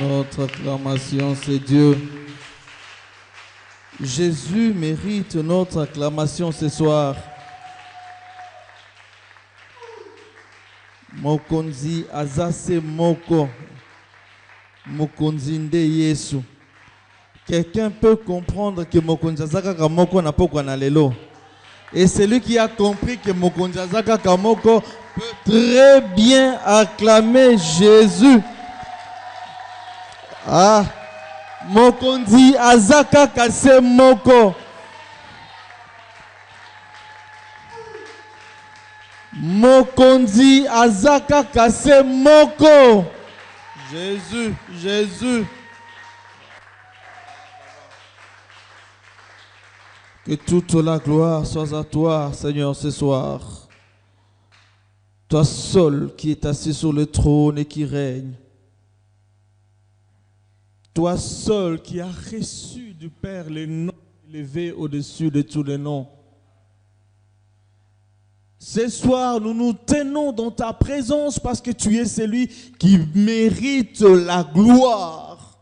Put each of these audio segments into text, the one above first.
Notre acclamation, c'est Dieu. Jésus mérite notre acclamation ce soir. Mokonzi azase moko. Mokonzi nde Yesu. Quelqu'un peut comprendre que Mokonzi azaka moko na poko na lelo. Et celui qui a compris que Mokonzi azaka moko peut très bien acclamer Jésus. Ah, Mokonzi azaka kase moko. Mokonzi azaka kase moko. Jésus, Jésus. Que toute la gloire soit à toi, Seigneur, ce soir. Toi seul qui es assis sur le trône et qui règne. Toi seul qui as reçu du Père les noms élevés au-dessus de tous les noms. Ce soir, nous nous tenons dans ta présence parce que tu es celui qui mérite la gloire.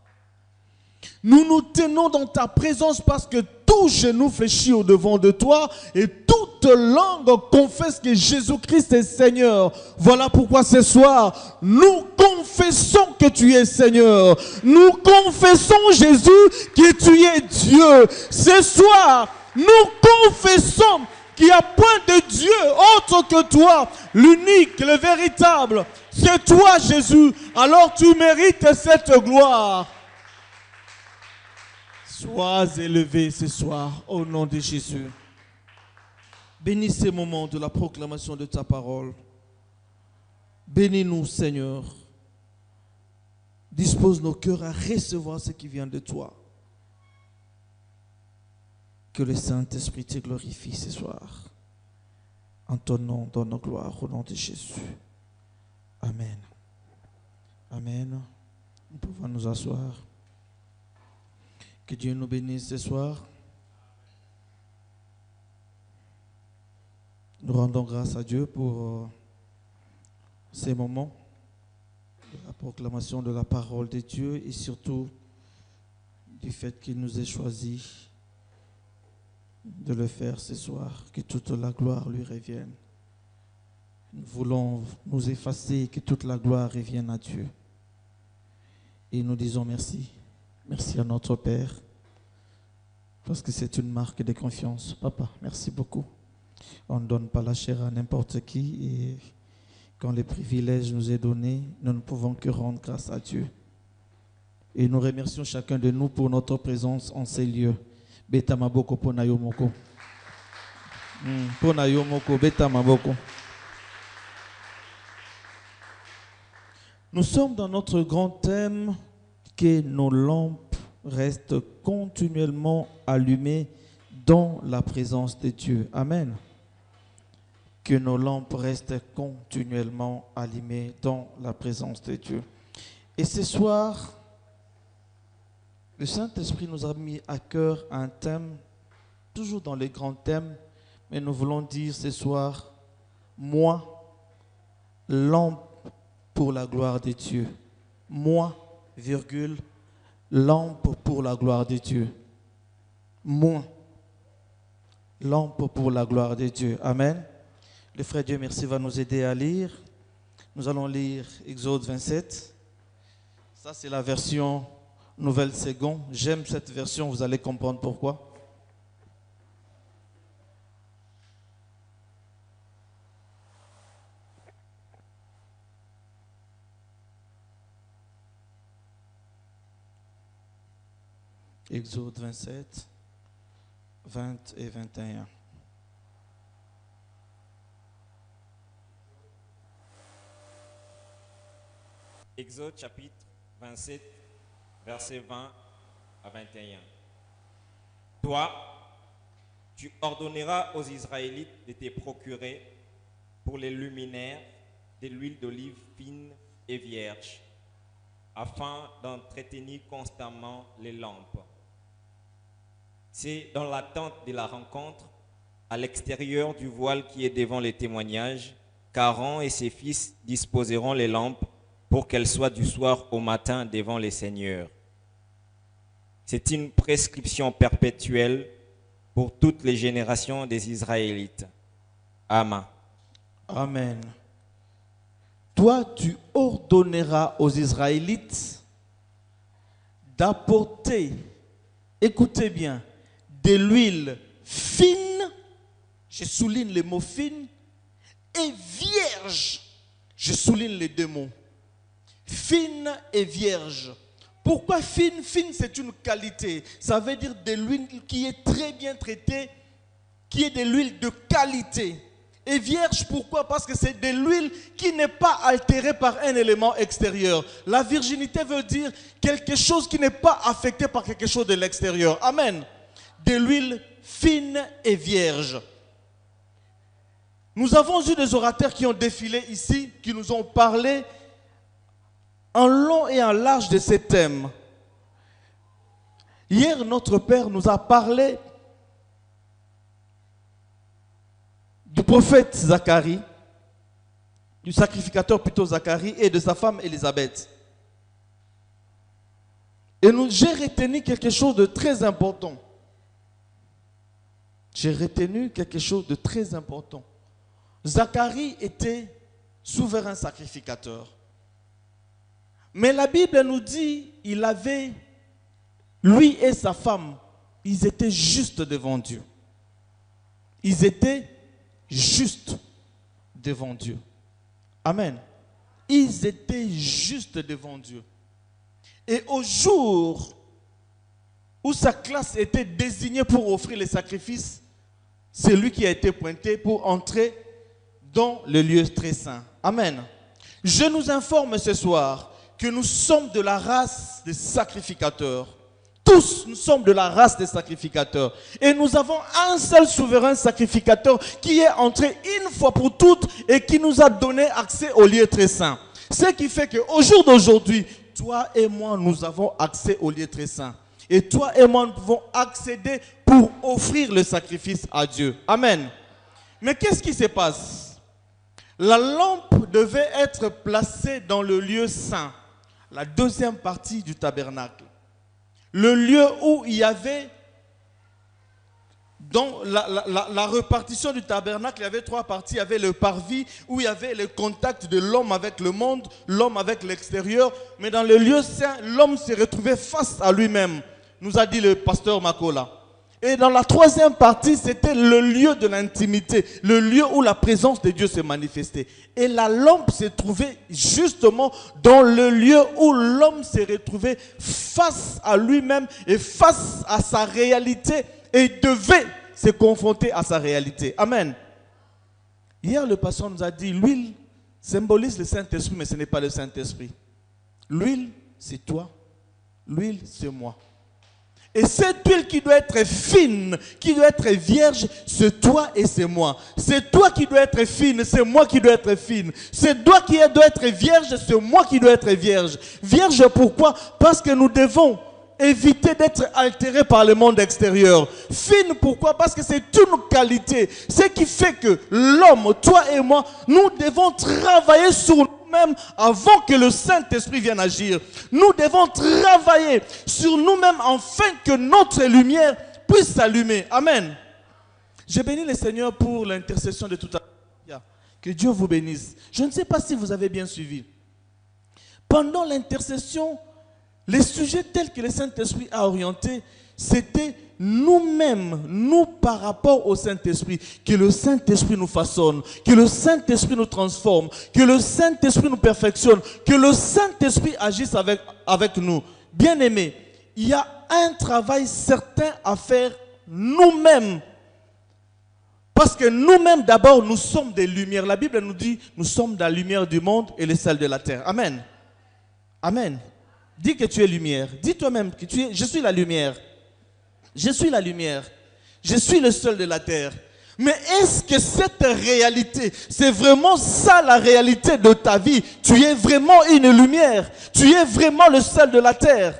Nous nous tenons dans ta présence parce que tout genou fléchit au-devant de toi et toute langue confesse que Jésus-Christ est Seigneur. Voilà pourquoi ce soir, nous confessons que tu es Seigneur. Nous confessons, Jésus, que tu es Dieu. Ce soir, nous confessons qu'il n'y a point de Dieu autre que toi, l'unique, le véritable. C'est toi, Jésus. Alors tu mérites cette gloire. Sois élevé ce soir au nom de Jésus. Bénis ces moments de la proclamation de ta parole. Bénis-nous, Seigneur. Dispose nos cœurs à recevoir ce qui vient de toi. Que le Saint-Esprit te glorifie ce soir. En ton nom, donne nos gloires au nom de Jésus. Amen. Amen. Nous pouvons nous asseoir. Que Dieu nous bénisse ce soir. Nous rendons grâce à Dieu pour ces moments de la proclamation de la parole de Dieu et surtout du fait qu'il nous ait choisi de le faire ce soir. Que toute la gloire lui revienne. Nous voulons nous effacer, que toute la gloire revienne à Dieu. Et nous disons merci. Merci à notre Père, parce que c'est une marque de confiance. Papa, merci beaucoup. On ne donne pas la chair à n'importe qui et quand le privilège nous est donné, nous ne pouvons que rendre grâce à Dieu. Et nous remercions chacun de nous pour notre présence en ces lieux. Beta maboko pona yo moko. Pona yo moko, beta maboko. Nous sommes dans notre grand thème que nos lampes restent continuellement allumées dans la présence de Dieu. Amen. Que nos lampes restent continuellement allumées dans la présence de Dieu. Et ce soir, le Saint-Esprit nous a mis à cœur un thème, toujours dans les grands thèmes, mais nous voulons dire ce soir, moi, lampe pour la gloire de Dieu. Moi, virgule, lampe pour la gloire de Dieu. Moi, lampe pour la gloire de Dieu. Amen. Le frère Dieu merci va nous aider à lire. Nous allons lire Exode 27. Ça, c'est la version Nouvelle Seconde. J'aime cette version, vous allez comprendre pourquoi. Exode 27, 20 et 21. Exode chapitre 27, versets 20 à 21. Toi, tu ordonneras aux Israélites de te procurer pour les luminaires de l'huile d'olive fine et vierge, afin d'entretenir constamment les lampes. C'est dans la tente de la rencontre, à l'extérieur du voile qui est devant les témoignages, qu'Aaron et ses fils disposeront les lampes pour qu'elles soient du soir au matin devant les seigneurs. C'est une prescription perpétuelle pour toutes les générations des Israélites. Amen. Amen. Toi, tu ordonneras aux Israélites d'apporter, écoutez bien, de l'huile fine, je souligne le mot fine, et vierge, je souligne les deux mots, fine et vierge. Pourquoi fine? Fine, c'est une qualité. Ça veut dire de l'huile qui est très bien traitée, qui est de l'huile de qualité. Et vierge, pourquoi? Parce que c'est de l'huile qui n'est pas altérée par un élément extérieur. La virginité veut dire quelque chose qui n'est pas affecté par quelque chose de l'extérieur. Amen. De l'huile fine et vierge. Nous avons eu des orateurs qui ont défilé ici, qui nous ont parlé en long et en large de ces thèmes. Hier, notre Père nous a parlé du prophète Zacharie, du sacrificateur plutôt Zacharie et de sa femme Élisabeth. Et j'ai retenu quelque chose de très important. J'ai retenu quelque chose de très important. Zacharie était souverain sacrificateur. Mais la Bible nous dit, lui et sa femme, ils étaient justes devant Dieu. Ils étaient justes devant Dieu. Amen. Ils étaient justes devant Dieu. Et au jour où sa classe était désignée pour offrir les sacrifices, c'est lui qui a été pointé pour entrer dans le lieu très saint. Amen. Je nous informe ce soir que nous sommes de la race des sacrificateurs. Tous, nous sommes de la race des sacrificateurs. Et nous avons un seul souverain sacrificateur qui est entré une fois pour toutes et qui nous a donné accès au lieu très saint. Ce qui fait qu'au jour d'aujourd'hui, toi et moi, nous avons accès au lieu très saint. Et toi et moi, nous pouvons accéder pour offrir le sacrifice à Dieu. Amen. Mais qu'est-ce qui se passe? La lampe devait être placée dans le lieu saint, la deuxième partie du tabernacle. Le lieu où il y avait, dans la répartition du tabernacle, il y avait trois parties. Il y avait le parvis, où il y avait le contact de l'homme avec le monde, l'homme avec l'extérieur. Mais dans le lieu saint, l'homme se retrouvait face à lui-même, nous a dit le pasteur Makola. Et dans la troisième partie, c'était le lieu de l'intimité, le lieu où la présence de Dieu se manifestait. Et la lampe se trouvait justement dans le lieu où l'homme se retrouvait face à lui-même et face à sa réalité et devait se confronter à sa réalité. Amen. Hier, le pasteur nous a dit, l'huile symbolise le Saint-Esprit, mais ce n'est pas le Saint-Esprit. L'huile, c'est toi. L'huile, c'est moi. Et cette huile qui doit être fine, qui doit être vierge, c'est toi et c'est moi. C'est toi qui dois être fine, c'est moi qui dois être fine. C'est toi qui dois être vierge, c'est moi qui dois être vierge. Vierge pourquoi? Parce que nous devons éviter d'être altérés par le monde extérieur. Fine pourquoi? Parce que c'est une qualité. Ce qui fait que l'homme, toi et moi, nous devons travailler sur nous-mêmes avant que le Saint-Esprit vienne agir. Nous devons travailler sur nous-mêmes afin que notre lumière puisse s'allumer. Amen. Je bénis le Seigneur pour l'intercession de tout à l'heure. Que Dieu vous bénisse. Je ne sais pas si vous avez bien suivi. Pendant l'intercession, les sujets tels que le Saint-Esprit a orientés, c'était nous-mêmes, nous par rapport au Saint-Esprit, que le Saint-Esprit nous façonne, que le Saint-Esprit nous transforme, que le Saint-Esprit nous perfectionne, que le Saint-Esprit agisse avec nous. Bien-aimés, il y a un travail certain à faire nous-mêmes. Parce que nous-mêmes, d'abord, nous sommes des lumières. La Bible nous dit, nous sommes la lumière du monde et le sel de la terre. Amen. Amen. Dis que tu es lumière. Dis toi-même que je suis la lumière. Je suis la lumière. Je suis le seul de la terre. Mais est-ce que cette réalité, c'est vraiment ça la réalité de ta vie? Tu es vraiment une lumière. Tu es vraiment le seul de la terre.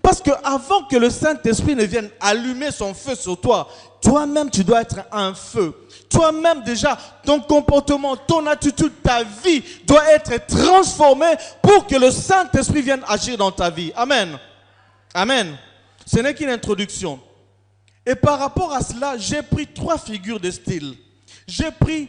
Parce que avant que le Saint-Esprit ne vienne allumer son feu sur toi, toi-même tu dois être un feu. Toi-même déjà, ton comportement, ton attitude, ta vie doit être transformée pour que le Saint-Esprit vienne agir dans ta vie. Amen. Amen. Ce n'est qu'une introduction. Et par rapport à cela, j'ai pris 3 figures de style. J'ai pris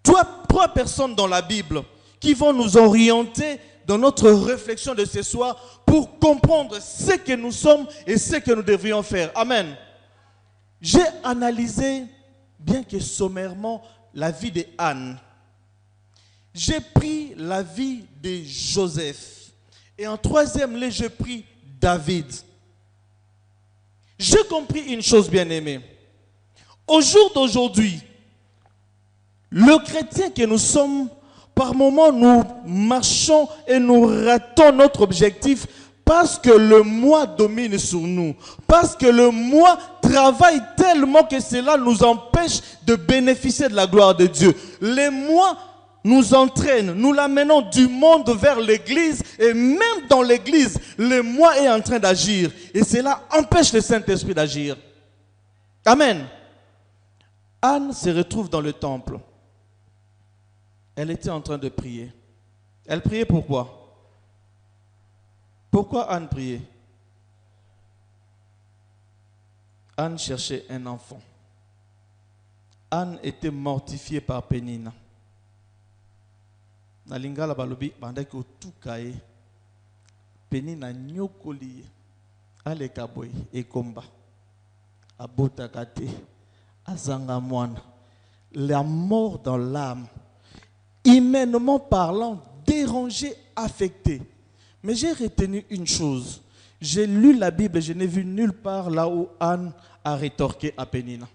3 personnes dans la Bible qui vont nous orienter dans notre réflexion de ce soir pour comprendre ce que nous sommes et ce que nous devrions faire. Amen. J'ai analysé, bien que sommairement, la vie de Anne. J'ai pris la vie de Joseph. Et en 3e lieu, j'ai pris David. J'ai compris une chose, bien-aimée. Au jour d'aujourd'hui, le chrétien que nous sommes, par moments, nous marchons et nous ratons notre objectif parce que le moi domine sur nous. Parce que le moi travaille tellement que cela nous empêche de bénéficier de la gloire de Dieu. Les moi nous entraînent, nous l'amenons du monde vers l'église et même dans l'église, le moi est en train d'agir. Et cela empêche le Saint-Esprit d'agir. Amen. Anne se retrouve dans le temple. Elle était en train de prier. Elle priait pourquoi? Pourquoi Anne priait? Anne cherchait un enfant. Anne était mortifiée par Pénina. Na lingala balobi bandaki otukaye. Pénina nyokoli aleka boy ekomba. Abotakate azanga mwana. La mort dans l'âme. Humainement parlant, dérangé, affecté. Mais j'ai retenu une chose. J'ai lu la Bible et je n'ai vu nulle part là où Anne a rétorqué à Pénina.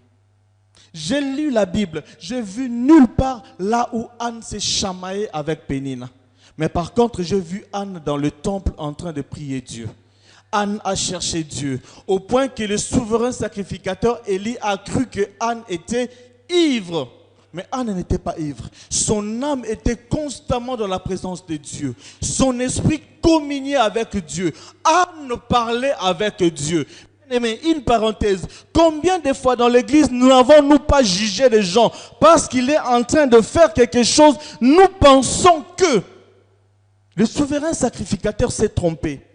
J'ai lu la Bible, j'ai vu nulle part là où Anne s'est chamaillée avec Pénina. Mais par contre, j'ai vu Anne dans le temple en train de prier Dieu. Anne a cherché Dieu, au point que le souverain sacrificateur Élie a cru que Anne était ivre. Mais Anne n'était pas ivre. Son âme était constamment dans la présence de Dieu. Son esprit communiait avec Dieu. Anne parlait avec Dieu. Mais une parenthèse, combien de fois dans l'église nous n'avons-nous pas jugé les gens parce qu'il est en train de faire quelque chose, nous pensons que le souverain sacrificateur s'est trompé.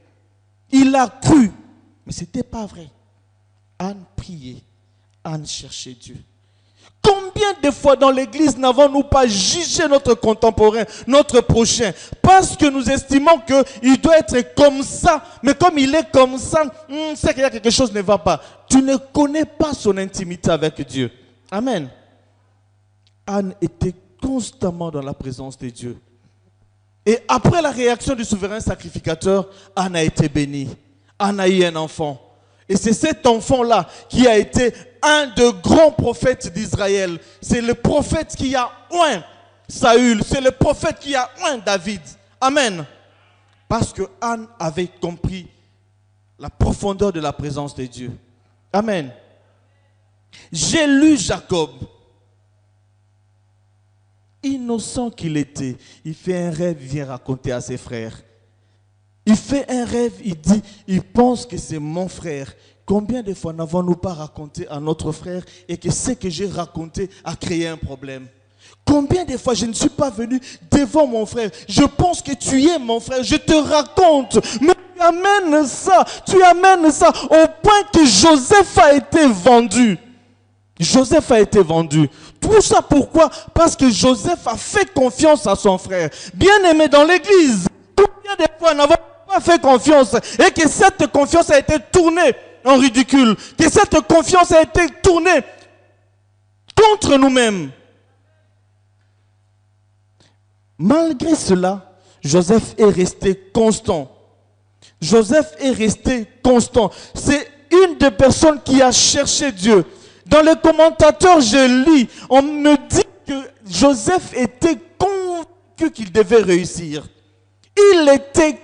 Il a cru, mais ce n'était pas vrai. Anne priait, Anne cherchait Dieu. Combien de fois dans l'église n'avons-nous pas jugé notre contemporain, notre prochain, parce que nous estimons qu'il doit être comme ça, mais comme il est comme ça, c'est qu'il y a quelque chose qui ne va pas. Tu ne connais pas son intimité avec Dieu. Amen. Anne était constamment dans la présence de Dieu. Et après la réaction du souverain sacrificateur, Anne a été bénie. Anne a eu un enfant. Et c'est cet enfant-là qui a été un des grands prophètes d'Israël. C'est le prophète qui a oint Saül. C'est le prophète qui a oint David. Amen. Parce que Anne avait compris la profondeur de la présence de Dieu. Amen. J'ai lu Jacob. Innocent qu'il était, il fait un rêve, il vient raconter à ses frères. Il fait un rêve, il dit, il pense que c'est mon frère. Combien de fois n'avons-nous pas raconté à notre frère et que ce que j'ai raconté a créé un problème? Combien de fois je ne suis pas venu devant mon frère? Je pense que tu es mon frère, je te raconte. Mais tu amènes ça au point que Joseph a été vendu. Joseph a été vendu. Tout ça pourquoi? Parce que Joseph a fait confiance à son frère. Bien aimé dans l'église, combien de fois n'avons pas fait confiance et que cette confiance a été tournée en ridicule, que cette confiance a été tournée contre nous-mêmes. Malgré cela, Joseph est resté constant. Joseph est resté constant. C'est une des personnes qui a cherché Dieu. Dans les commentateurs, je lis, on me dit que Joseph était convaincu qu'il devait réussir. Il était convaincu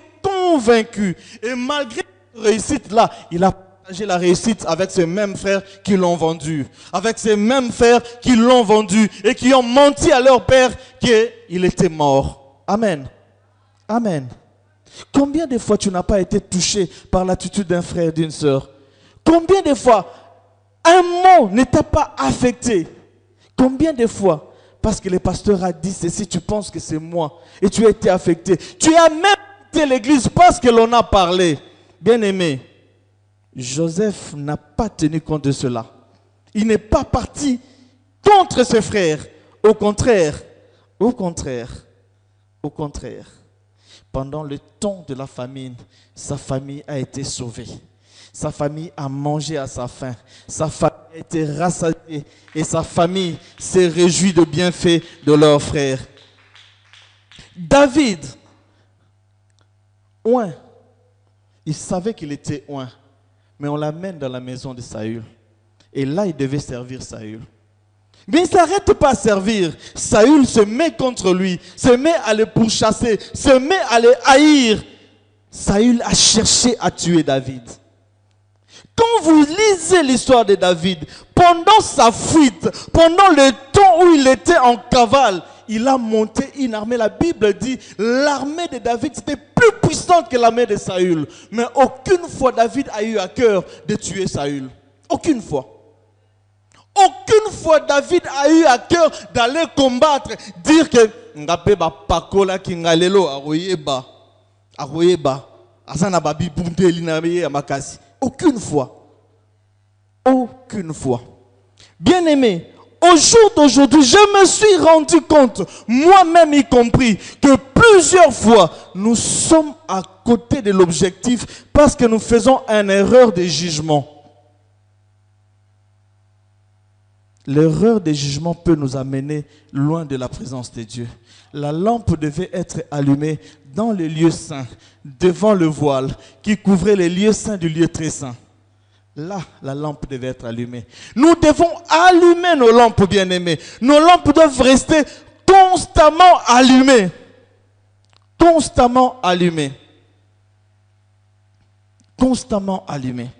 convaincu. Et malgré cette réussite-là, il a partagé la réussite avec ses mêmes frères qui l'ont vendu. Avec ses mêmes frères qui l'ont vendu et qui ont menti à leur père qu'il était mort. Amen. Amen. Combien de fois tu n'as pas été touché par l'attitude d'un frère et d'une sœur? Combien de fois un mot ne t'a pas affecté? Combien de fois, parce que le pasteur a dit ceci, tu penses que c'est moi et tu as été affecté. Tu as même quitté l'église parce que l'on a parlé. Bien-aimé, Joseph n'a pas tenu compte de cela. Il n'est pas parti contre ses frères. Au contraire, pendant le temps de la famine, sa famille a été sauvée. Sa famille a mangé à sa faim. Sa famille a été rassasiée. Et sa famille s'est réjouie de bienfaits de leurs frères. David, oint. Il savait qu'il était oint. Mais on l'amène dans la maison de Saül. Et là, il devait servir Saül. Mais il ne s'arrête pas à servir. Saül se met contre lui, se met à le pourchasser, se met à le haïr. Saül a cherché à tuer David. Quand vous lisez l'histoire de David, pendant sa fuite, pendant le temps où il était en cavale, il a monté une armée. La Bible dit l'armée de David était plus puissante que l'armée de Saül. Mais aucune fois David a eu à cœur de tuer Saül. Aucune fois. Aucune fois David a eu à cœur d'aller combattre, dire que pakola kingalelo aroyeba asana babi bundeli na makasi. Aucune fois. Aucune fois. Bien-aimé, au jour d'aujourd'hui, je me suis rendu compte, moi-même y compris, que plusieurs fois, nous sommes à côté de l'objectif parce que nous faisons une erreur de jugement. L'erreur de jugement peut nous amener loin de la présence de Dieu. La lampe devait être allumée dans le lieu saint, devant le voile qui couvrait les lieux saints du lieu très saint. Là, la lampe devait être allumée. Nous devons allumer nos lampes, bien-aimés. Nos lampes doivent rester constamment allumées. Constamment allumées. Constamment allumées.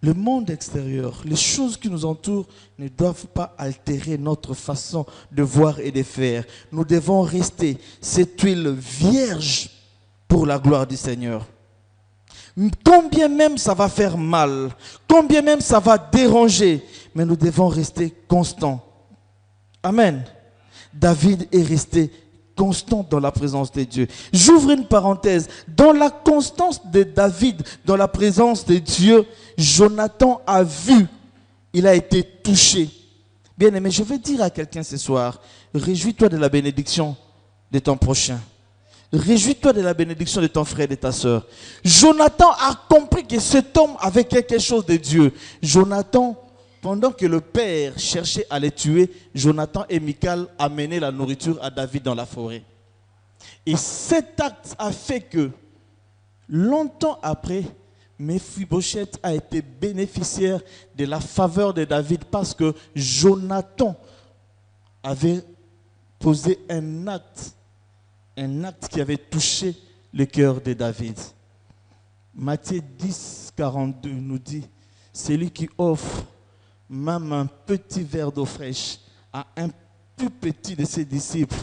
Le monde extérieur, les choses qui nous entourent ne doivent pas altérer notre façon de voir et de faire. Nous devons rester cette huile vierge pour la gloire du Seigneur. Combien même ça va faire mal, combien même ça va déranger, mais nous devons rester constants. Amen. David est resté constant dans la présence de Dieu. J'ouvre une parenthèse. Dans la constance de David, dans la présence de Dieu, Jonathan a vu, il a été touché. Bien aimé, je veux dire à quelqu'un ce soir, réjouis-toi de la bénédiction de ton prochain. Réjouis-toi de la bénédiction de ton frère et de ta soeur. Jonathan a compris que cet homme avait quelque chose de Dieu. Jonathan, pendant que le père cherchait à les tuer, Jonathan et Michal amenaient la nourriture à David dans la forêt. Et cet acte a fait que, longtemps après, Méphibosheth a été bénéficiaire de la faveur de David parce que Jonathan avait posé un acte qui avait touché le cœur de David. Matthieu 10, 42 nous dit, celui qui offre même un petit verre d'eau fraîche à un plus petit de ses disciples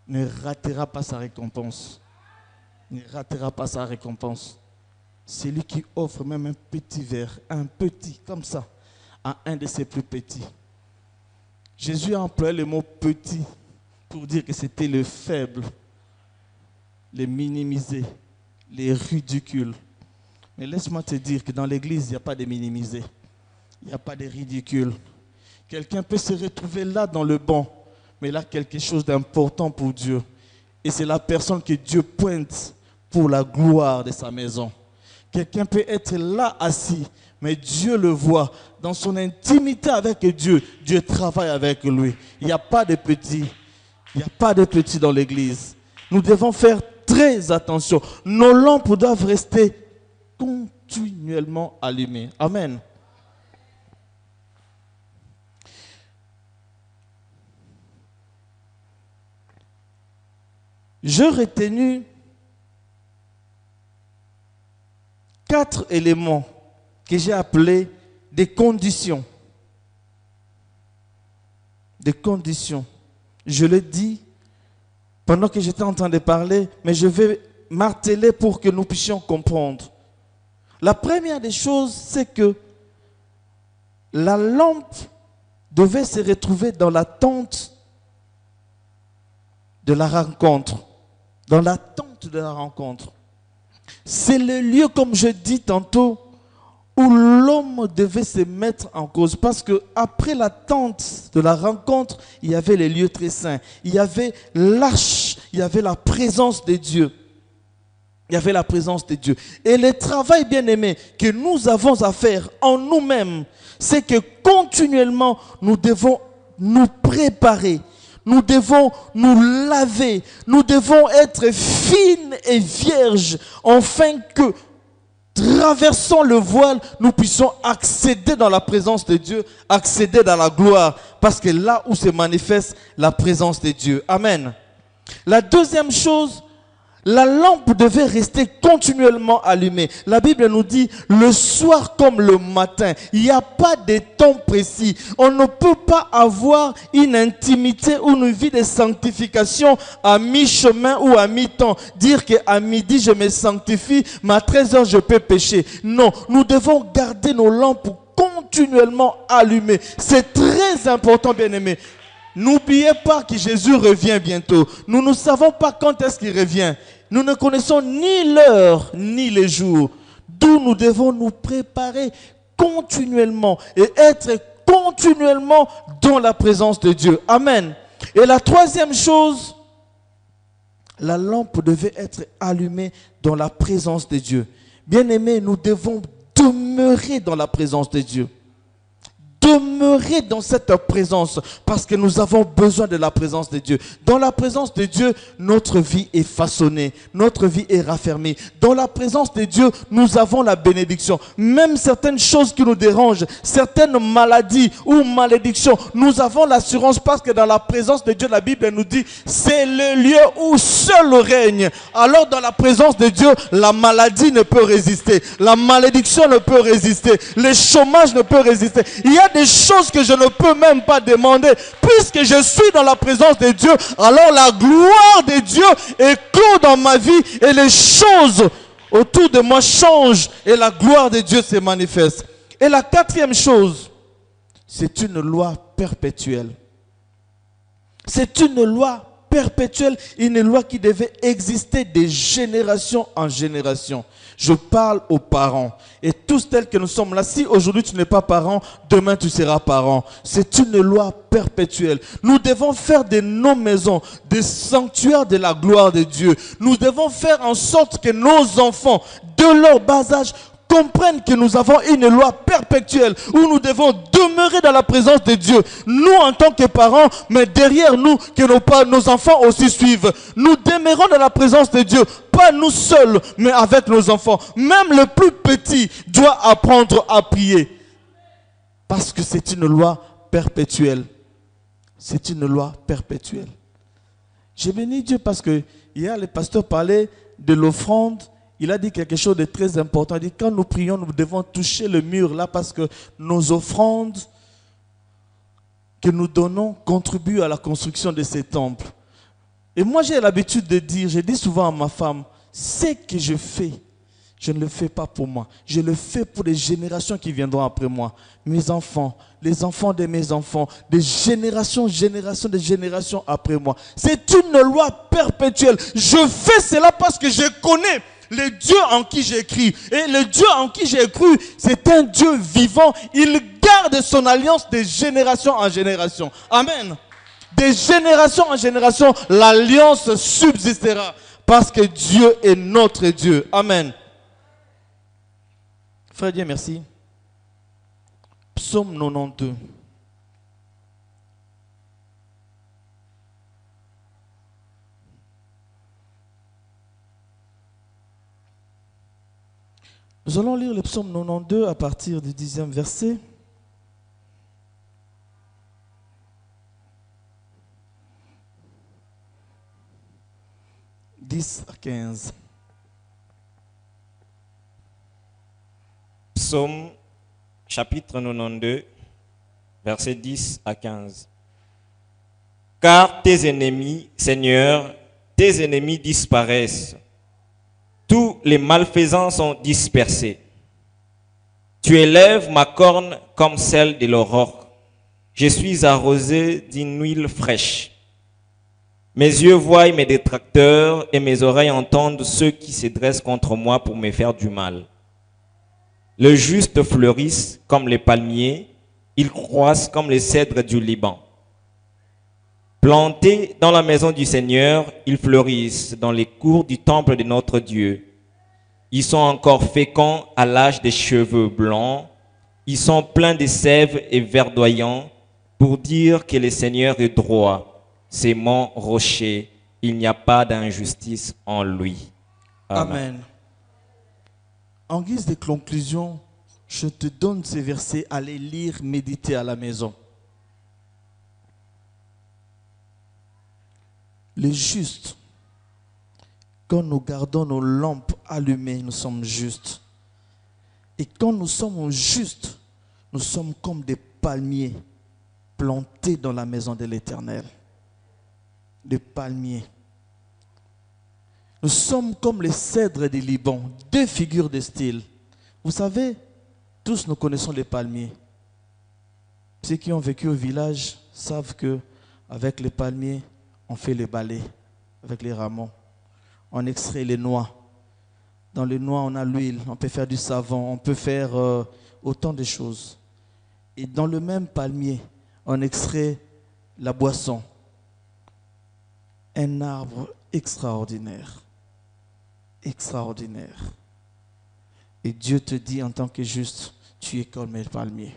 ne ratera pas sa récompense. Ne ratera pas sa récompense. Celui qui offre même un petit verre, un petit, comme ça, à un de ses plus petits. Jésus a employé le mot petit pour dire que c'était le faible, le minimisé, les ridicules. Mais laisse-moi te dire que dans l'église, il n'y a pas de minimisé. Il n'y a pas de ridicule. Quelqu'un peut se retrouver là dans le banc, mais il a quelque chose d'important pour Dieu. Et c'est la personne que Dieu pointe pour la gloire de sa maison. Quelqu'un peut être là assis, mais Dieu le voit. Dans son intimité avec Dieu, Dieu travaille avec lui. Il n'y a pas de petits. Il n'y a pas de petits dans l'église. Nous devons faire très attention. Nos lampes doivent rester continuellement allumées. Amen. j'ai retenu 4 éléments que j'ai appelés des conditions. Des conditions. Je le dis pendant que j'étais en train de parler, mais je vais marteler pour que nous puissions comprendre. La première des choses, c'est que la lampe devait se retrouver dans la tente de la rencontre. Dans la tente de la rencontre. C'est le lieu, comme je dis tantôt, où l'homme devait se mettre en cause. Parce qu'après la tente de la rencontre, il y avait les lieux très saints. Il y avait l'arche, il y avait la présence de Dieu. Il y avait la présence de Dieu. Et le travail, bien aimé, que nous avons à faire en nous-mêmes, c'est que continuellement, nous devons nous préparer. Nous devons nous laver. Nous devons être fines et vierges, afin que, traversant le voile, nous puissions accéder dans la présence de Dieu, accéder dans la gloire. Parce que là où se manifeste la présence de Dieu. Amen. La deuxième chose, la lampe devait rester continuellement allumée. La Bible nous dit le soir comme le matin. Il n'y a pas de temps précis. On ne peut pas avoir une intimité ou une vie de sanctification à mi-chemin ou à mi-temps. Dire qu'à midi je me sanctifie, mais à 13h je peux pécher. Non, nous devons garder nos lampes continuellement allumées. C'est très important, bien-aimés. N'oubliez pas que Jésus revient bientôt. Nous ne savons pas quand est-ce qu'il revient. Nous ne connaissons ni l'heure, ni les jours. D'où nous devons nous préparer continuellement et être continuellement dans la présence de Dieu. Amen. Et la troisième chose, la lampe devait être allumée dans la présence de Dieu. Bien-aimés, nous devons demeurer dans la présence de Dieu. Demeurer dans cette présence parce que nous avons besoin de la présence de Dieu. Dans la présence de Dieu, notre vie est façonnée, notre vie est raffermie. Dans la présence de Dieu, nous avons la bénédiction. Même certaines choses qui nous dérangent, certaines maladies ou malédictions, nous avons l'assurance parce que dans la présence de Dieu, la Bible nous dit, c'est le lieu où seul règne. Alors dans la présence de Dieu, la maladie ne peut résister, la malédiction ne peut résister, le chômage ne peut résister. Il y a des choses que je ne peux même pas demander. Puisque je suis dans la présence de Dieu, alors la gloire de Dieu éclot dans ma vie et les choses autour de moi changent et la gloire de Dieu se manifeste. Et la quatrième chose, c'est une loi perpétuelle. C'est une loi perpétuelle, une loi qui devait exister de génération en génération. Je parle aux parents. Et tous tels que nous sommes là, si aujourd'hui tu n'es pas parent, demain tu seras parent. C'est une loi perpétuelle. Nous devons faire de nos maisons des sanctuaires de la gloire de Dieu. Nous devons faire en sorte que nos enfants, de leur bas âge, comprennent que nous avons une loi perpétuelle où nous devons demeurer dans la présence de Dieu. Nous en tant que parents, mais derrière nous, que nos enfants aussi suivent. Nous demeurons dans la présence de Dieu. Pas nous seuls, mais avec nos enfants. Même le plus petit doit apprendre à prier. Parce que c'est une loi perpétuelle. C'est une loi perpétuelle. J'ai béni Dieu parce que hier, le pasteur parlait de l'offrande. Il a dit quelque chose de très important. Il dit, quand nous prions, nous devons toucher le mur là parce que nos offrandes que nous donnons contribuent à la construction de ces temples. Et moi, j'ai l'habitude de dire, je dis souvent à ma femme, ce que je fais, je ne le fais pas pour moi. Je le fais pour les générations qui viendront après moi. Mes enfants, les enfants de mes enfants, des générations après moi. C'est une loi perpétuelle. Je fais cela parce que je connais le Dieu en qui j'ai cru. Et le Dieu en qui j'ai cru, c'est un Dieu vivant. Il garde son alliance de génération en génération. Amen. De génération en génération, l'alliance subsistera. Parce que Dieu est notre Dieu. Amen. Frère Dieu, merci. Psaume 92. Nous allons lire le psaume 92 à partir du 10e verset. 10 à 15. Psaume chapitre 92, versets 10 à 15. Car tes ennemis, Seigneur, tes ennemis disparaissent. Tous les malfaisants sont dispersés. Tu élèves ma corne comme celle de l'aurore. Je suis arrosé d'une huile fraîche. Mes yeux voient mes détracteurs et mes oreilles entendent ceux qui se dressent contre moi pour me faire du mal. Le juste fleurissent comme les palmiers, ils croissent comme les cèdres du Liban. Plantés dans la maison du Seigneur, ils fleurissent dans les cours du temple de notre Dieu. Ils sont encore féconds à l'âge des cheveux blancs. Ils sont pleins de sève et verdoyants pour dire que le Seigneur est droit. C'est mon rocher. Il n'y a pas d'injustice en lui. Amen. En guise de conclusion, je te donne ces versets à les lire, méditer à la maison. Les justes, quand nous gardons nos lampes allumées, nous sommes justes. Et quand nous sommes justes, nous sommes comme des palmiers plantés dans la maison de l'Éternel. Des palmiers. Nous sommes comme les cèdres du Liban, deux figures de style. Vous savez, tous nous connaissons les palmiers. Ceux qui ont vécu au village savent qu'avec les palmiers, on fait les balais avec les rameaux. On extrait les noix. Dans les noix, on a l'huile. On peut faire du savon. On peut faire autant de choses. Et dans le même palmier, on extrait la boisson. Un arbre extraordinaire. Extraordinaire. Et Dieu te dit en tant que juste, tu es comme les palmiers.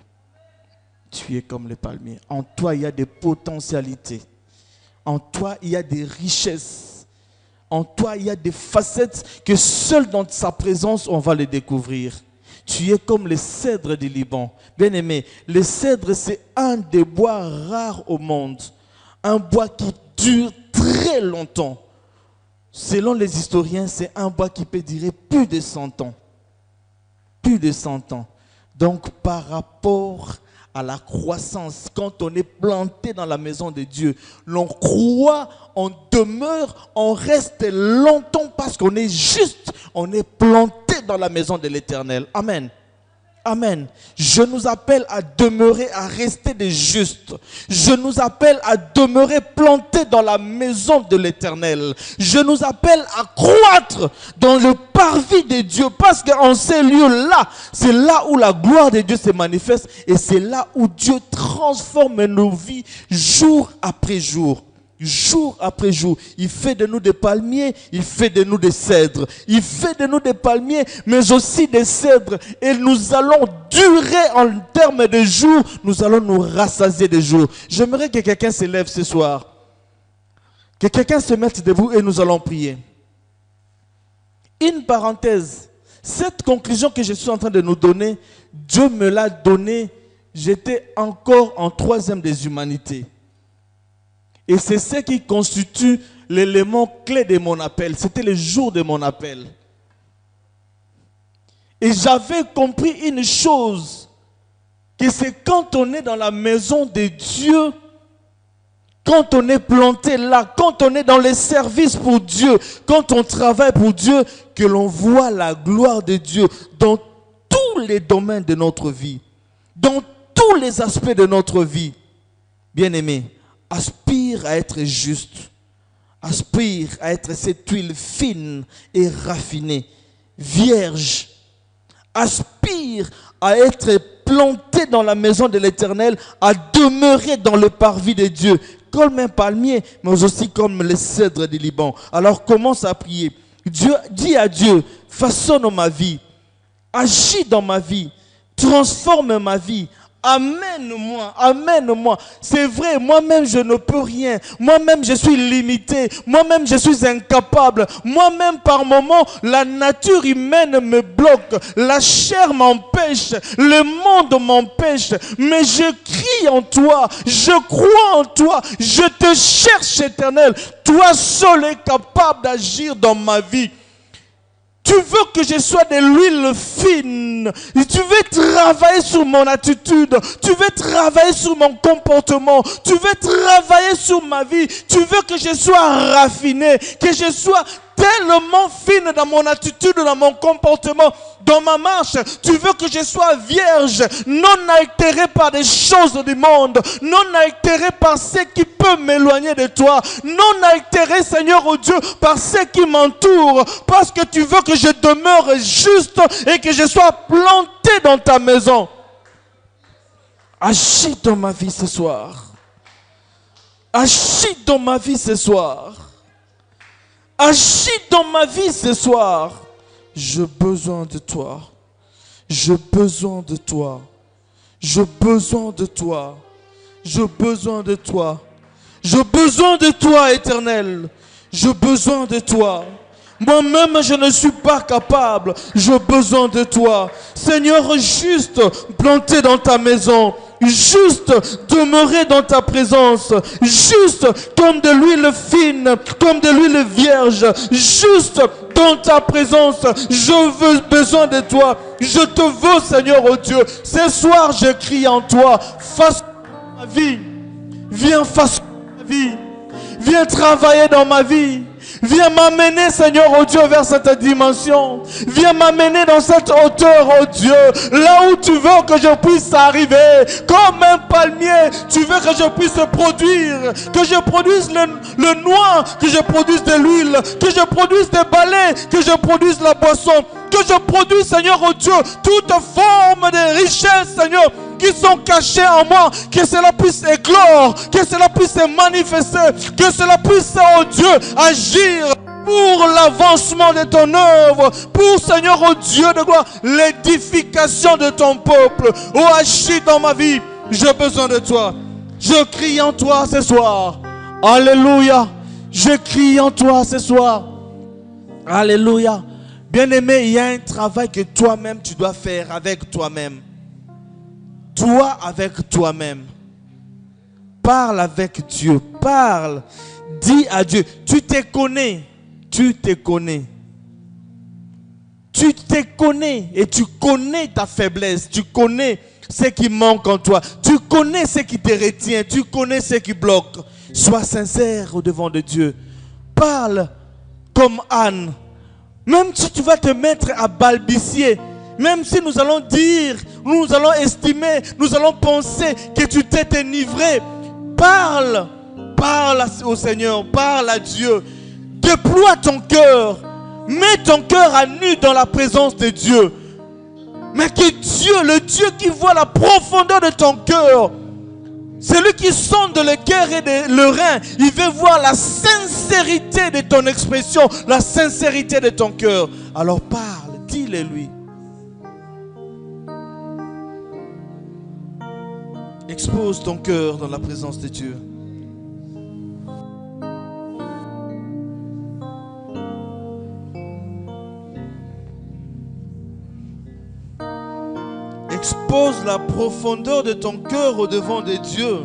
Tu es comme les palmiers. En toi, il y a des potentialités. En toi, il y a des richesses. En toi, il y a des facettes que seul dans sa présence, on va les découvrir. Tu es comme les cèdres du Liban. Bien-aimé, les cèdres, c'est un des bois rares au monde. Un bois qui dure très longtemps. Selon les historiens, c'est un bois qui peut durer plus de 100 ans. Plus de 100 ans. Donc, par rapport à la croissance, quand on est planté dans la maison de Dieu, l'on croît, on demeure, on reste longtemps parce qu'on est juste, on est planté dans la maison de l'Éternel. Amen. Amen. Je nous appelle à demeurer, à rester des justes. Je nous appelle à demeurer plantés dans la maison de l'Éternel. Je nous appelle à croître dans le parvis de Dieu. Parce qu'en ces lieux-là, c'est là où la gloire de Dieu se manifeste. Et c'est là où Dieu transforme nos vies jour après jour. Jour après jour, il fait de nous des palmiers, il fait de nous des cèdres. Il fait de nous des palmiers, mais aussi des cèdres. Et nous allons durer en termes de jours, nous allons nous rassasier de jours. J'aimerais que quelqu'un se lève ce soir. Que quelqu'un se mette debout et nous allons prier. Une parenthèse, cette conclusion que je suis en train de nous donner, Dieu me l'a donnée, j'étais encore en 3e des humanités. Et c'est ce qui constitue l'élément clé de mon appel. C'était le jour de mon appel. Et j'avais compris une chose, que c'est quand on est dans la maison de Dieu, quand on est planté là, quand on est dans les services pour Dieu, quand on travaille pour Dieu, que l'on voit la gloire de Dieu dans tous les domaines de notre vie, dans tous les aspects de notre vie. Bien-aimé, aspire à être juste, aspire à être cette huile fine et raffinée, vierge. Aspire à être planté dans la maison de l'Éternel, à demeurer dans le parvis de Dieu, comme un palmier, mais aussi comme les cèdres du Liban. Alors commence à prier. Dieu, dis à Dieu, façonne ma vie, agis dans ma vie, transforme ma vie, Amène-moi, amène-moi. C'est vrai, moi-même je ne peux rien. Moi-même je suis limité. Moi-même je suis incapable. Moi-même par moments, la nature humaine me bloque. La chair m'empêche. Le monde m'empêche. Mais je crie en toi. Je crois en toi. Je te cherche, Éternel. Toi seul es capable d'agir dans ma vie. Tu veux que je sois de l'huile fine. Tu veux travailler sur mon attitude. Tu veux travailler sur mon comportement. Tu veux travailler sur ma vie. Tu veux que je sois raffiné. Que je sois tellement fine dans mon attitude, dans mon comportement, dans ma marche. Tu veux que je sois vierge, non altérée par des choses du monde, non altérée par ce qui peut m'éloigner de toi, non altérée, Seigneur, oh Dieu, par ce qui m'entoure, parce que tu veux que je demeure juste et que je sois planté dans ta maison. Agis dans ma vie ce soir. Agis dans ma vie ce soir. Agis dans ma vie ce soir. J'ai besoin de toi. J'ai besoin de toi. J'ai besoin de toi. J'ai besoin de toi. J'ai besoin de toi, Éternel. J'ai besoin de toi. Moi-même, je ne suis pas capable. J'ai besoin de toi. Seigneur, juste planté dans ta maison. Juste demeurer dans ta présence. Juste comme de l'huile fine, comme de l'huile vierge. Juste dans ta présence. Je veux besoin de toi. Je te veux, Seigneur, oh Dieu. Ce soir, je crie en toi. Fasse ma vie. Viens façonner ma vie. Viens travailler dans ma vie. Viens m'amener, Seigneur, oh Dieu, vers cette dimension. Viens m'amener dans cette hauteur, oh Dieu. Là où tu veux que je puisse arriver. Comme un palmier, tu veux que je puisse produire. Que je produise le noix, que je produise de l'huile. Que je produise des balais, que je produise la boisson. Que je produise, Seigneur, oh Dieu, toute forme de richesse, Seigneur, qui sont cachés en moi, que cela puisse éclore, que cela puisse se manifester, que cela puisse, oh Dieu, agir pour l'avancement de ton œuvre, pour, Seigneur, oh Dieu de gloire, l'édification de ton peuple. Oh, agis dans ma vie, j'ai besoin de toi. Je crie en toi ce soir. Alléluia. Je crie en toi ce soir. Alléluia. Bien-aimé, il y a un travail que toi-même tu dois faire avec toi-même. Toi avec toi-même. Parle avec Dieu. Parle. Dis à Dieu. Tu te connais. Tu te connais. Tu te connais. Et tu connais ta faiblesse. Tu connais ce qui manque en toi. Tu connais ce qui te retient. Tu connais ce qui bloque. Sois sincère au devant de Dieu. Parle comme Anne. Même si tu vas te mettre à balbutier. Même si nous allons dire, nous allons estimer, nous allons penser que tu t'es enivré. Parle. Parle au Seigneur. Parle à Dieu. Déploie ton cœur. Mets ton cœur à nu dans la présence de Dieu. Mais que Dieu, le Dieu qui voit la profondeur de ton cœur, celui qui sonde le cœur et le rein, il veut voir la sincérité de ton expression, la sincérité de ton cœur. Alors parle, dis-le lui. Expose ton cœur dans la présence de Dieu. Expose la profondeur de ton cœur au devant de Dieu.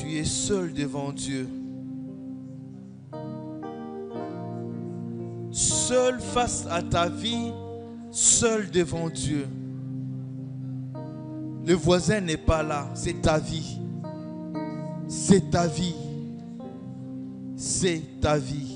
Tu es seul devant Dieu. Seul face à ta vie, seul devant Dieu. Le voisin n'est pas là, c'est ta vie. C'est ta vie. C'est ta vie.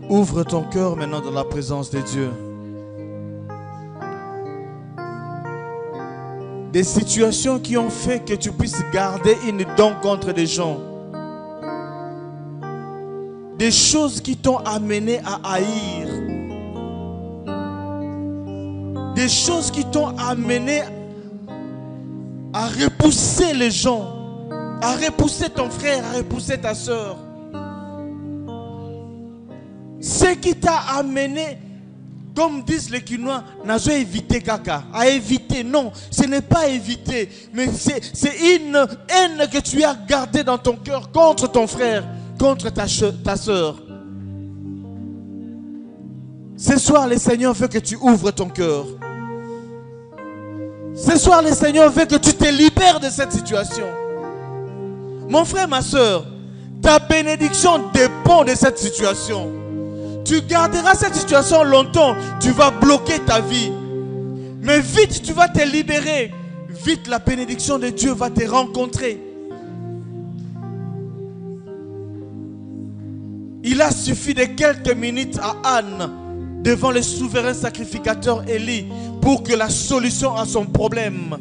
Ouvre ton cœur maintenant dans la présence de Dieu. Des situations qui ont fait que tu puisses garder une dent contre des gens. Des choses qui t'ont amené à haïr. Des choses qui t'ont amené à repousser les gens. À repousser ton frère, à repousser ta soeur. Ce qui t'a amené, comme disent les Quinois, n'a pas évité caca. À éviter, non, ce n'est pas éviter. Mais c'est une haine que tu as gardée dans ton cœur contre ton frère, contre ta soeur. Ce soir, le Seigneur veut que tu ouvres ton cœur. Ce soir, le Seigneur veut que tu te libères de cette situation. Mon frère, ma soeur, ta bénédiction dépend de cette situation. Tu garderas cette situation longtemps, tu vas bloquer ta vie. Mais vite, tu vas te libérer. Vite, la bénédiction de Dieu va te rencontrer. Il a suffi de quelques minutes à Anne, devant le souverain sacrificateur Élie, pour que la solution à son problème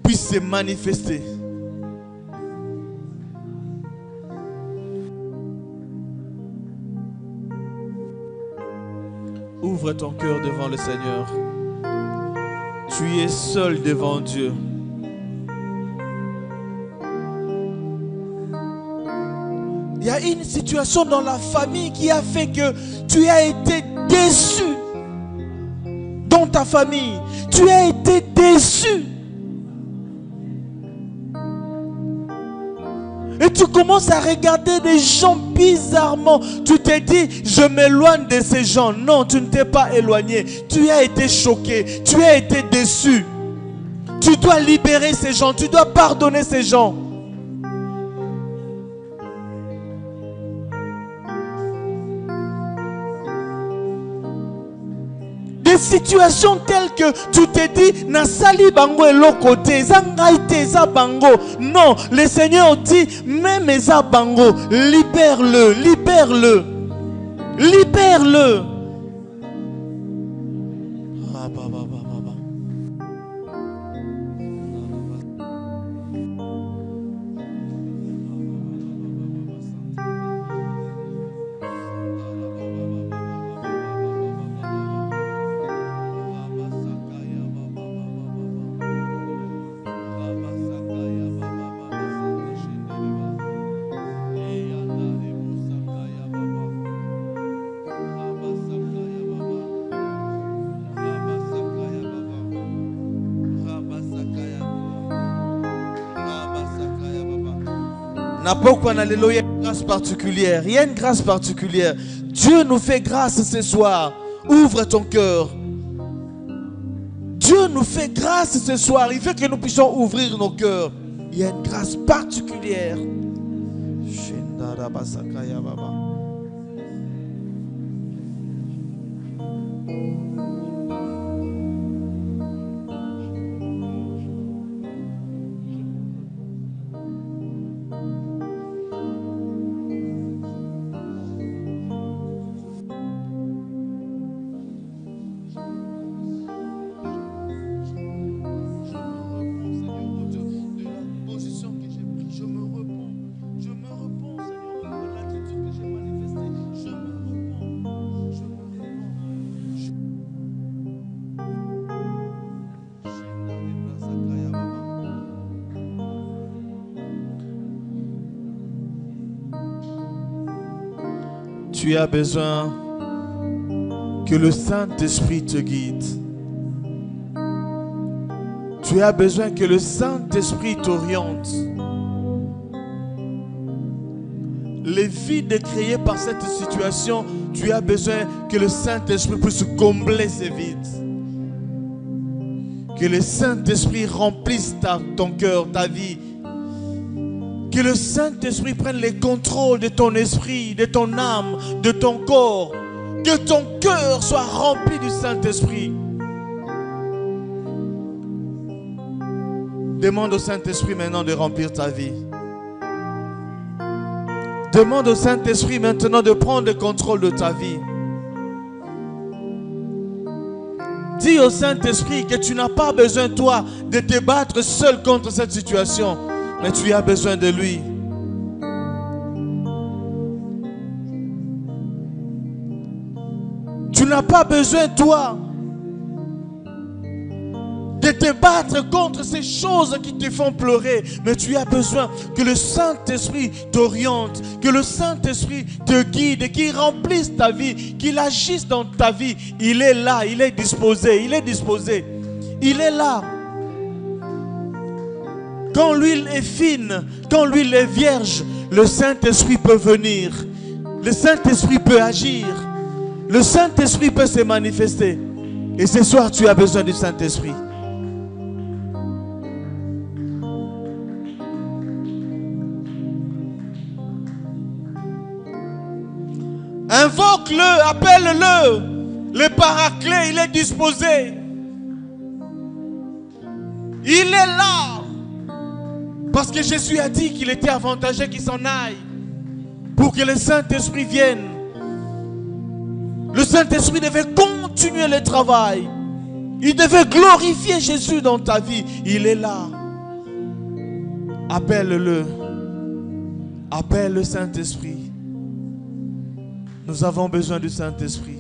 puisse se manifester. Ouvre ton cœur devant le Seigneur. Tu es seul devant Dieu. Il y a une situation dans la famille qui a fait que tu as été déçu. Dans ta famille, tu as été déçu. Et tu commences à regarder des gens bizarrement. Tu te dis, je m'éloigne de ces gens. Non, tu ne t'es pas éloigné. Tu as été choqué. Tu as été déçu. Tu dois libérer ces gens. Tu dois pardonner ces gens. Des situations telles que tu te dis, Nasali bango elokote, zangaite za bango. Non, le Seigneur dit, même za bango, libère-le, libère-le, libère-le. Il y a une grâce particulière. Il y a une grâce particulière. Dieu nous fait grâce ce soir. Ouvre ton cœur. Dieu nous fait grâce ce soir. Il veut que nous puissions ouvrir nos cœurs. Il y a une grâce particulière. Tu as besoin que le Saint-Esprit te guide. Tu as besoin que le Saint-Esprit t'oriente. Les vides créés par cette situation, tu as besoin que le Saint-Esprit puisse combler ces vides. Que le Saint-Esprit remplisse ton cœur, ta vie. Que le Saint-Esprit prenne les contrôles de ton esprit, de ton âme, de ton corps. Que ton cœur soit rempli du Saint-Esprit. Demande au Saint-Esprit maintenant de remplir ta vie. Demande au Saint-Esprit maintenant de prendre le contrôle de ta vie. Dis au Saint-Esprit que tu n'as pas besoin, toi, de te battre seul contre cette situation, mais tu as besoin de lui. Tu n'as pas besoin, toi, de te battre contre ces choses qui te font pleurer, mais tu as besoin que le Saint-Esprit t'oriente, que le Saint-Esprit te guide, qu'il remplisse ta vie, qu'il agisse dans ta vie. Il est là, il est disposé, il est disposé, il est là. Quand l'huile est fine, quand l'huile est vierge, le Saint-Esprit peut venir, le Saint-Esprit peut agir, le Saint-Esprit peut se manifester. Et ce soir, tu as besoin du Saint-Esprit. Invoque-le, appelle-le. Le paraclet, il est disposé. Il est là. Parce que Jésus a dit qu'il était avantageux qu'il s'en aille pour que le Saint-Esprit vienne. Le Saint-Esprit devait continuer le travail. Il devait glorifier Jésus dans ta vie. Il est là. Appelle-le. Appelle le Saint-Esprit. Nous avons besoin du Saint-Esprit.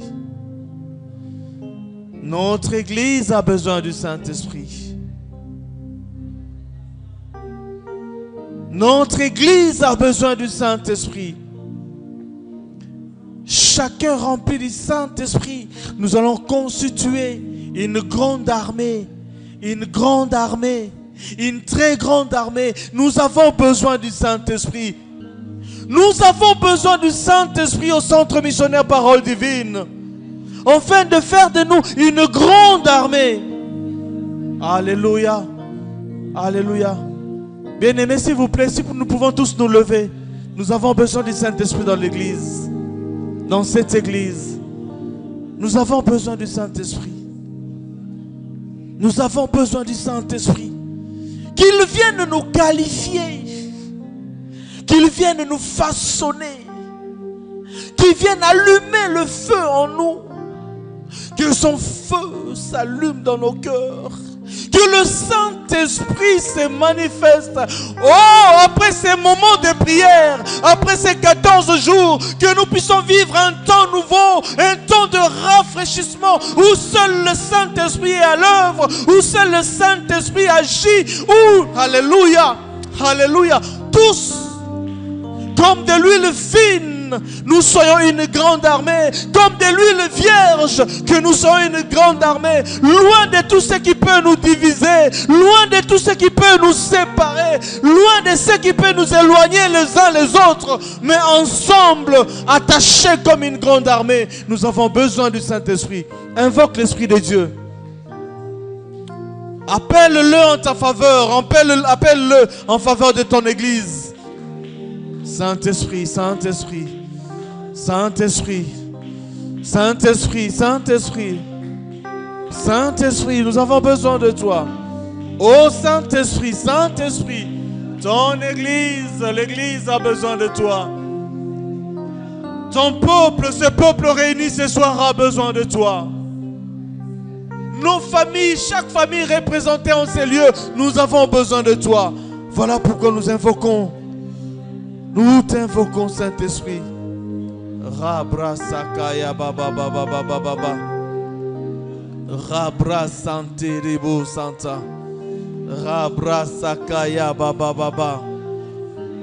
Notre Église a besoin du Saint-Esprit. Notre Église a besoin du Saint-Esprit. Chacun rempli du Saint-Esprit, nous allons constituer une grande armée. Une grande armée. Une très grande armée. Nous avons besoin du Saint-Esprit. Nous avons besoin du Saint-Esprit au centre missionnaire Parole Divine, afin de faire de nous une grande armée. Alléluia. Alléluia. Bien-aimés, s'il vous plaît, si nous pouvons tous nous lever. Nous avons besoin du Saint-Esprit dans l'église. Dans cette église. Nous avons besoin du Saint-Esprit. Nous avons besoin du Saint-Esprit. Qu'il vienne nous qualifier. Qu'il vienne nous façonner. Qu'il vienne allumer le feu en nous. Que son feu s'allume dans nos cœurs. Que le Saint-Esprit se manifeste. Oh, après ces moments de prière, après ces 14 jours, que nous puissions vivre un temps nouveau, un temps de rafraîchissement, où seul le Saint-Esprit est à l'œuvre, où seul le Saint-Esprit agit, où, alléluia, alléluia, tous, comme de l'huile fine, nous soyons une grande armée, comme de l'huile vierge, que nous soyons une grande armée, loin de tout ce qui peut nous diviser, loin de tout ce qui peut nous séparer, loin de ce qui peut nous éloigner les uns les autres, mais ensemble, attachés comme une grande armée. Nous avons besoin du Saint-Esprit. Invoque l'Esprit de Dieu. Appelle-le en ta faveur, appelle-le en faveur de ton église. Saint-Esprit, Saint-Esprit, Saint-Esprit, Saint-Esprit, Saint-Esprit, Saint-Esprit, nous avons besoin de toi. Oh Saint-Esprit, Saint-Esprit, ton église, l'église a besoin de toi. Ton peuple, ce peuple réuni ce soir a besoin de toi. Nos familles, chaque famille représentée en ces lieux, nous avons besoin de toi. Voilà pourquoi nous invoquons. Nous t'invoquons, Saint-Esprit. Rabra sakaya baba baba baba baba. Rabra santé rebo santa. Rabra sakaya baba baba.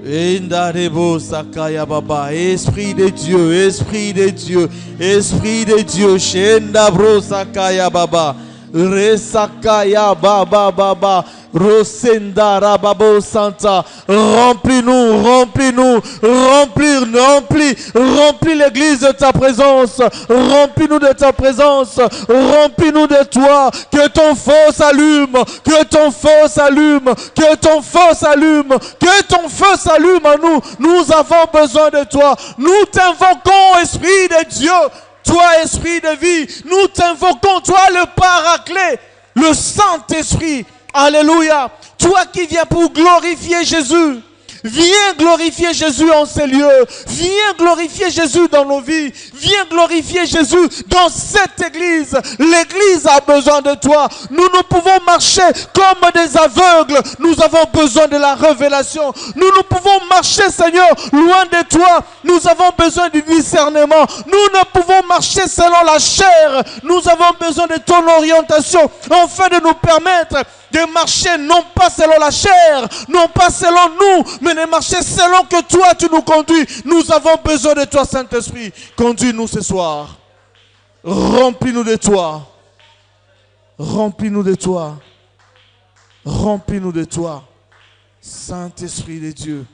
Indarebo sakaya baba. Esprit de Dieu, Esprit de Dieu, Esprit de Dieu. Shendabro sakaya baba. Resakaya baba baba. Rosendara babo santa. Remplis-nous, remplis-nous, remplis l'église de ta présence. Remplis-nous de ta présence. Remplis-nous de toi. Que ton feu s'allume, que ton feu s'allume, que ton feu s'allume, que ton feu s'allume en nous. Nous avons besoin de toi. Nous t'invoquons, Esprit de Dieu. Toi, Esprit de vie, nous t'invoquons, toi le Paraclet, le Saint-Esprit. Alléluia. Toi qui viens pour glorifier Jésus. Viens glorifier Jésus en ces lieux. Viens glorifier Jésus dans nos vies. Viens glorifier Jésus dans cette église. L'église a besoin de toi. Nous ne pouvons marcher comme des aveugles. Nous avons besoin de la révélation. Nous ne pouvons marcher, Seigneur, loin de toi. Nous avons besoin du discernement. Nous ne pouvons marcher selon la chair. Nous avons besoin de ton orientation afin de nous permettre de marcher non pas selon la chair, non pas selon nous, mais de marcher selon que toi tu nous conduis. Nous avons besoin de toi, Saint-Esprit. Conduis-nous ce soir. Remplis-nous de toi. Remplis-nous de toi. Remplis-nous de toi. Saint-Esprit de Dieu.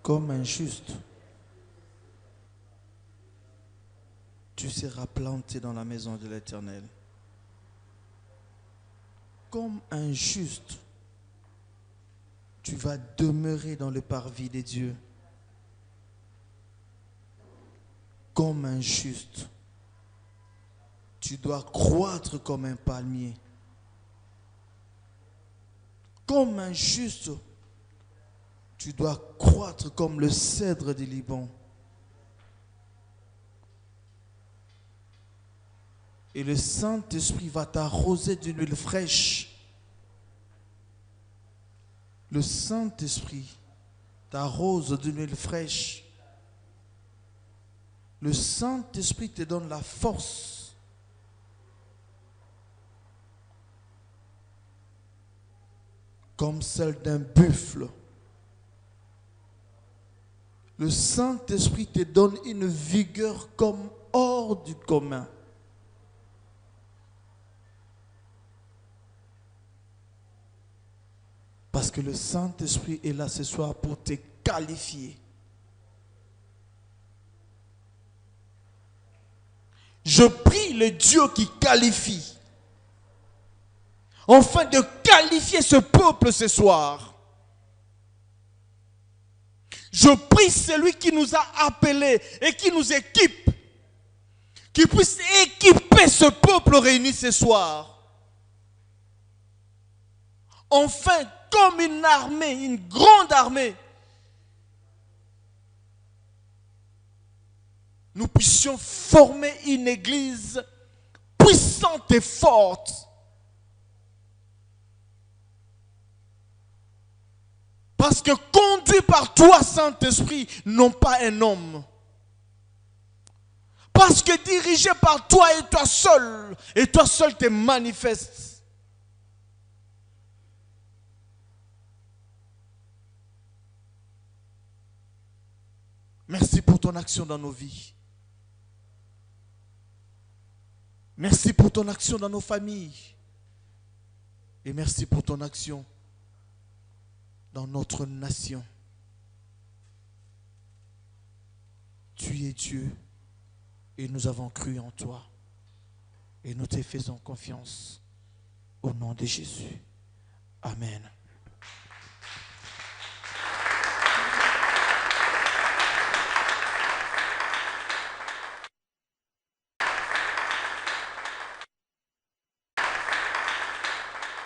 Comme un juste, tu seras planté dans la maison de l'Éternel. Comme un juste, tu vas demeurer dans le parvis des dieux. Comme un juste, tu dois croître comme un palmier. Comme un juste, tu dois croître comme le cèdre du Liban. Et le Saint-Esprit va t'arroser d'une huile fraîche. Le Saint-Esprit t'arrose d'une huile fraîche. Le Saint-Esprit te donne la force comme celle d'un buffle. Le Saint-Esprit te donne une vigueur comme hors du commun. Parce que le Saint-Esprit est là ce soir pour te qualifier. Je prie le Dieu qui qualifie, afin de qualifier ce peuple ce soir. Je prie celui qui nous a appelés et qui nous équipe, qui puisse équiper ce peuple réuni ce soir. Enfin, comme une armée, une grande armée, nous puissions former une église puissante et forte. Parce que conduit par toi, Saint-Esprit, non pas un homme. Parce que dirigé par toi et toi seul te manifeste. Merci pour ton action dans nos vies. Merci pour ton action dans nos familles. Et merci pour ton action dans notre nation. Tu es Dieu et nous avons cru en toi. Et nous te faisons confiance au nom de Jésus. Amen.